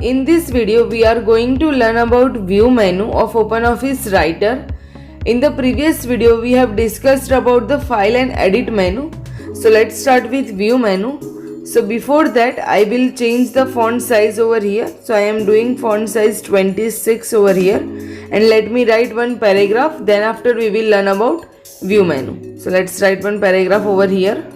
In this video, we are going to learn about view menu of OpenOffice Writer. In the previous video, we have discussed about the file and edit menu. So let's start with view menu. So before that, I will change the font size over here. So I am doing font size 26 over here. And let me write one paragraph. Then after we will learn about view menu. So let's write one paragraph over here.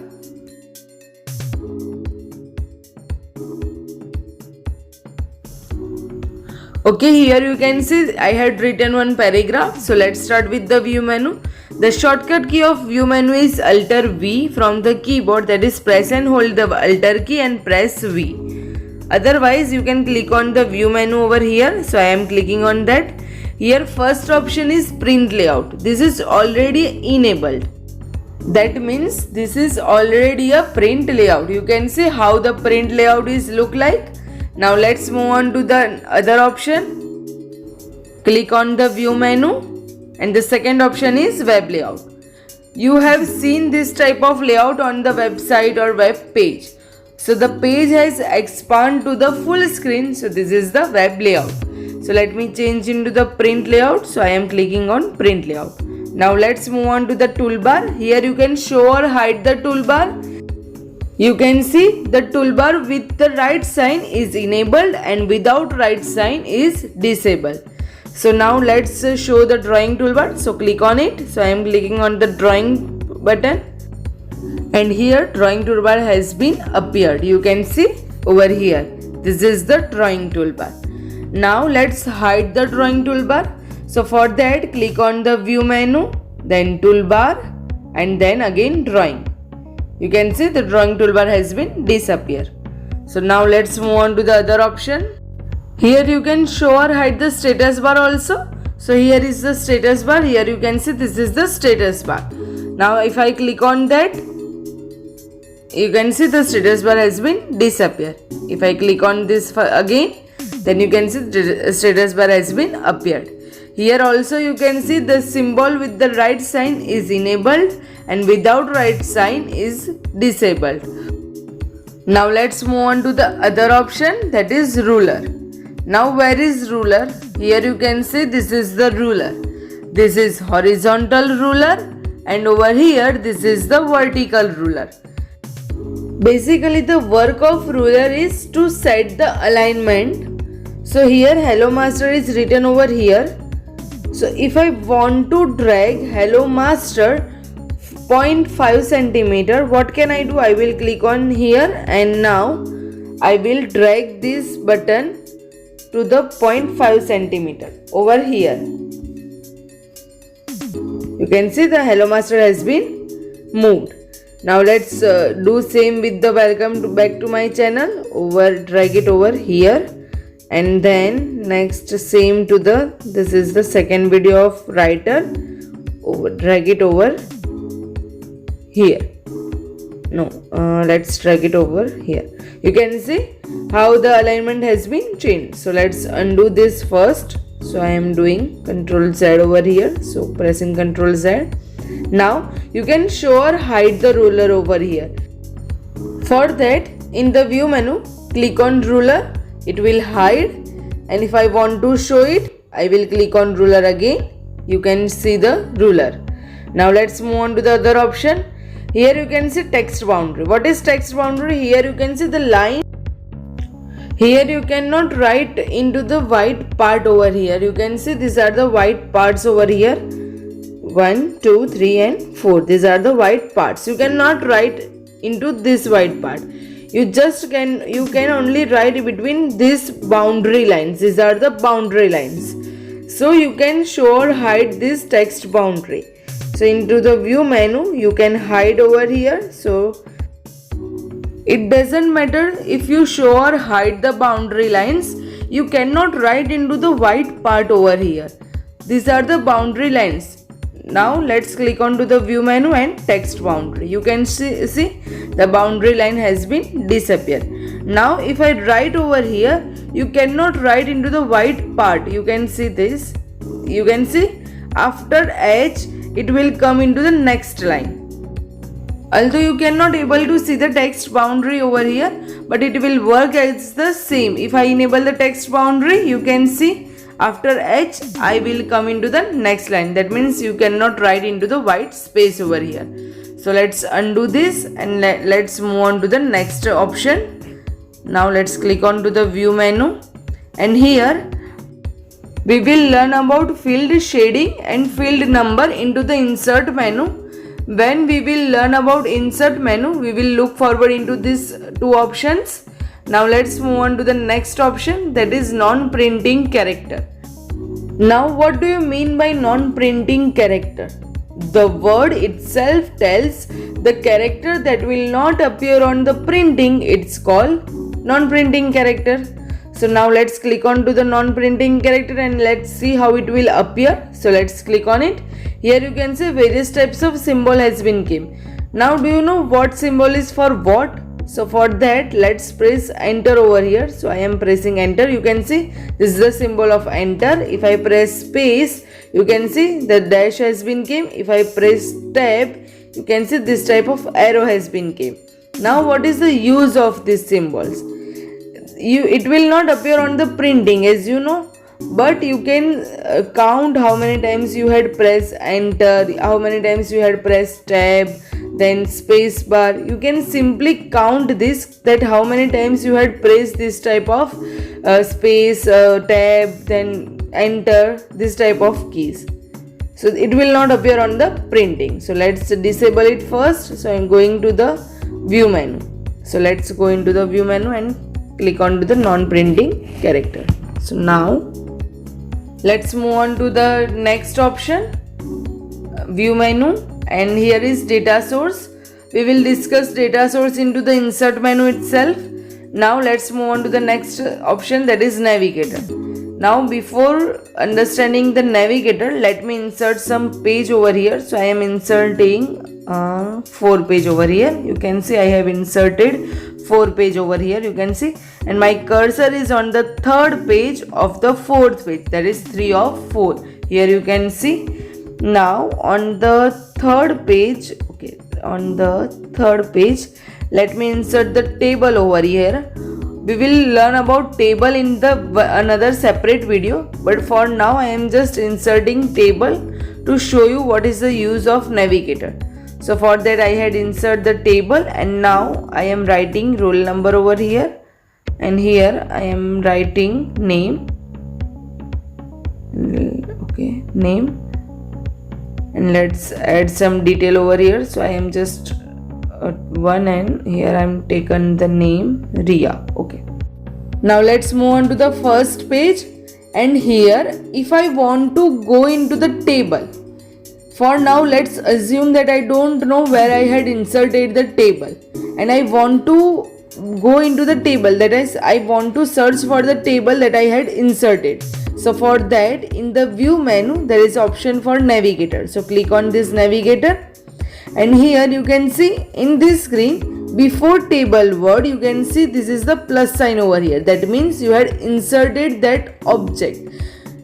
Okay, here you can see I had written one paragraph. So let's start with the view menu. The shortcut key of view menu is Alt V from the keyboard, that is press and hold the Alt key and press V. Otherwise you can click on the view menu over here. So I am clicking on that. Here first option is print layout. This is already enabled. That means this is already a print layout. You can see how the print layout is look like. Now let's move on to the other option. Click on the view menu and the second option is web layout. You have seen this type of layout on the website or web page. So the page has expanded to the full screen. So this is the web layout. So let me change into the print layout. So I am clicking on print layout. Now let's move on to the toolbar. Here you can show or hide the toolbar. You can see the toolbar with the right sign is enabled and without right sign is disabled. So now let's show the drawing toolbar. So click on it. So I am clicking on the drawing button and here drawing toolbar has been appeared. You can see over here. This is the drawing toolbar. Now let's hide the drawing toolbar. So for that click on the view menu, then toolbar and then again drawing. You can see the drawing toolbar has been disappeared. So now let's move on to the other option. Here you can show or hide the status bar also. So here is the status bar. Here you can see this is the status bar. Now if I click on that, you can see the status bar has been disappeared. If I click on this again, then you can see the status bar has been appeared. Here also you can see the symbol with the right sign is enabled and without right sign is disabled. Now let's move on to the other option, that is ruler. Now where is ruler? Here you can see this is the ruler. This is horizontal ruler and over here this is the vertical ruler. Basically the work of ruler is to set the alignment. So here Hello Master is written over here. So if I want to drag Hello Master 0.5 centimeter, what can I do? I will click on here and now I will drag this button to the 0.5 centimeter over here. You can see the Hello Master has been moved. Now let's do same with the welcome back to my channel. Drag it over here. And then next same to this is the second video of writer. Drag it over here. No, let's drag it over here. You can see how the alignment has been changed. So let's undo this first. So I am doing Ctrl Z over here. So pressing Ctrl Z. Now you can show or hide the ruler over here. For that, in the view menu, click on ruler. It will hide, and if I want to show it, I will click on ruler again. You can see the ruler. Now let's move on to the other option. Here you can see text boundary. What is text boundary? Here you can see the line. Here you cannot write into the white part over here. You can see these are the white parts over here. 1, 2, 3 and 4. These are the white parts. You cannot write into this white part. You can only write between these boundary lines. These are the boundary lines. So you can show or hide this text boundary. So into the view menu you can hide over here. So it doesn't matter if you show or hide the boundary lines. You cannot write into the white part over here. These are the boundary lines. Now let's click on to the view menu and text boundary. You can see the boundary line has been disappeared. Now if I write over here, you cannot write into the white part. You can see this. You can see after H it will come into the next line. Although you cannot able to see the text boundary over here, but it will work as the same. If I enable the text boundary, you can see after H I will come into the next line. That means you cannot write into the white space over here. So let's undo this and let's move on to the next option. Now let's click on to the view menu, and here we will learn about field shading and field number into the insert menu. When we will learn about insert menu, we will look forward into these two options. Now let's move on to the next option, that is non-printing character. Now what do you mean by non-printing character? The word itself tells the character that will not appear on the printing. It's called non-printing character. So now let's click on to the non-printing character and let's see how it will appear. So let's click on it. Here you can see various types of symbol has been came. Now do you know what symbol is for what? So for that let's press enter over here. So I am pressing enter. You can see this is the symbol of enter. If I press space, you can see the dash has been came. If I press tab, you can see this type of arrow has been came. Now what is the use of these symbols? It will not appear on the printing, as you know, but you can count how many times you had pressed enter, how many times you had pressed tab, then space bar. You can simply count this, that how many times you had pressed this type of space, tab, then enter, this type of keys. So it will not appear on the printing. So let's disable it first. So I am going to the view menu. So let's go into the view menu and click on to the non-printing character. So now let's move on to the next option, view menu, and here is data source. We will discuss data source into the insert menu itself. Now let's move on to the next option, that is navigator. Now before understanding the navigator, let me insert some page over here. So I am inserting 4 page over here. You can see I have inserted 4 page over here, you can see, and my cursor is on the 3rd page of the 4th page, that is 3 of 4. Here you can see. Now on the 3rd page, okay, on the 3rd page, let me insert the table over here. We will learn about table in the another separate video, but for now I am just inserting table to show you what is the use of navigator. So for that I had insert the table, and now I am writing roll number over here, and here I am writing name, okay, name, and let's add some detail over here. So I am just one, and here I am taken the name Ria. Okay, now let's move on to the first page, and here if I want to go into the table, for now let's assume that I don't know where I had inserted the table and I want to go into the table, that is I want to search for the table that I had inserted. So for that, in the view menu there is option for navigator. So click on this navigator, and here you can see in this screen before table word, you can see this is the plus sign over here. That means you had inserted that object.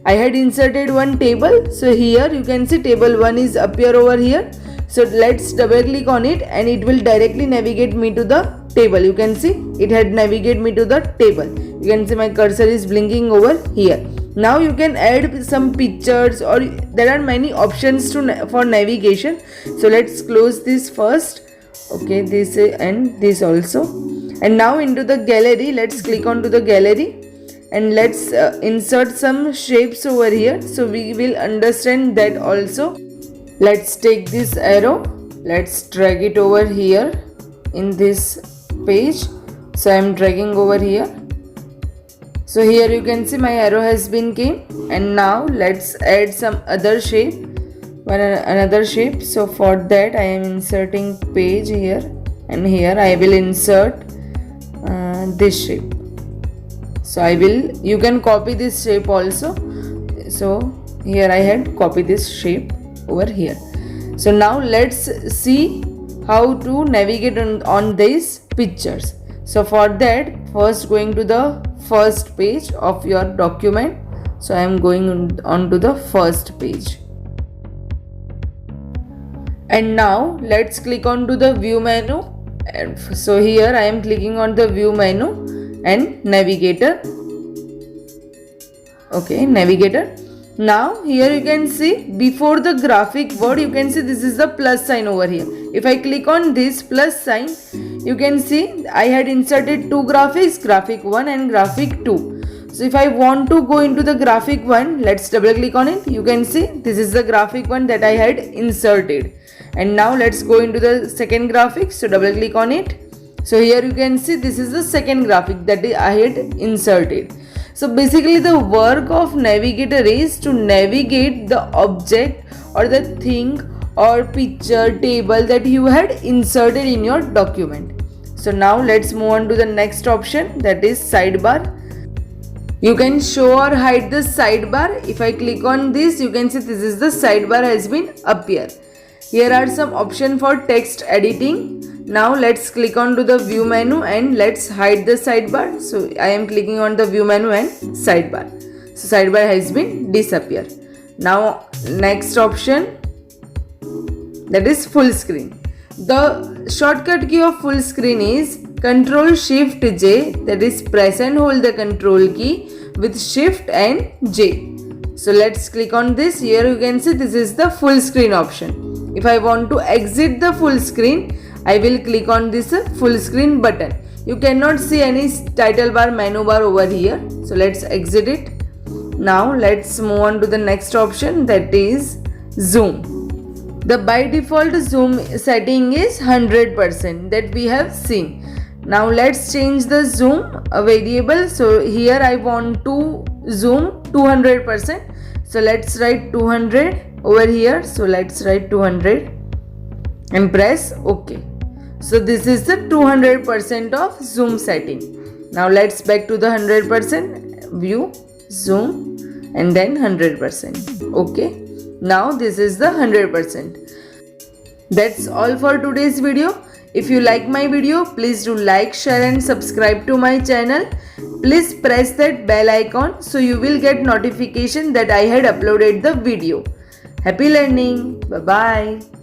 I had inserted one table, so here you can see table 1 is appear over here. So let's double click on it and it will directly navigate me to the table. You can see it had navigate me to the table. You can see my cursor is blinking over here. Now you can add some pictures, or there are many options for navigation. So let's close this first. Okay, this and this also. And now into the gallery, let's click on to the gallery. And let's insert some shapes over here, so we will understand that also. Let's take this arrow, let's drag it over here in this page. So I am dragging over here. So here you can see my arrow has been came, and now let's add some other shape, another shape. So for that I am inserting page here, and here I will insert this shape. So you can copy this shape also. So here I had copied this shape over here. So now let's see how to navigate on these pictures. So for that, first going to the first page of your document. So I am going on to the first page. And now let's click on to the view menu. And so here I am clicking on the view menu and navigator. Okay, navigator. Now here you can see before the graphic word, you can see this is the plus sign over here. If I click on this plus sign, you can see I had inserted two graphics, graphic 1 and graphic 2. So if I want to go into the graphic 1, let's double click on it. You can see this is the graphic 1 that I had inserted. And now let's go into the second graphic. So double click on it. So here you can see this is the second graphic that I had inserted. So basically the work of navigator is to navigate the object or the thing or picture table that you had inserted in your document. So now let's move on to the next option, that is sidebar. You can show or hide the sidebar. If I click on this, you can see this is the sidebar has been appear. Here are some options for text editing. Now let's click on to the view menu and let's hide the sidebar. So I am clicking on the view menu and sidebar. So sidebar has been disappear. Now next option, that is full screen. The shortcut key of full screen is Ctrl Shift J, that is press and hold the control key with Shift and J. So let's click on this. Here you can see this is the full screen option. If I want to exit the full screen, I will click on this full screen button. You cannot see any title bar, menu bar over here. So let's exit it. Now let's move on to the next option, that is zoom. The by default zoom setting is 100% that we have seen. Now let's change the zoom variable. So here I want to zoom 200%. So let's write 200 over here. So let's write 200 and press OK. So this is the 200% of zoom setting. Now let's back to the 100%, view, zoom and then 100%. Okay. Now this is the 100%. That's all for today's video. If you like my video, please do like, share and subscribe to my channel. Please press that bell icon so you will get notification that I had uploaded the video. Happy learning. Bye bye.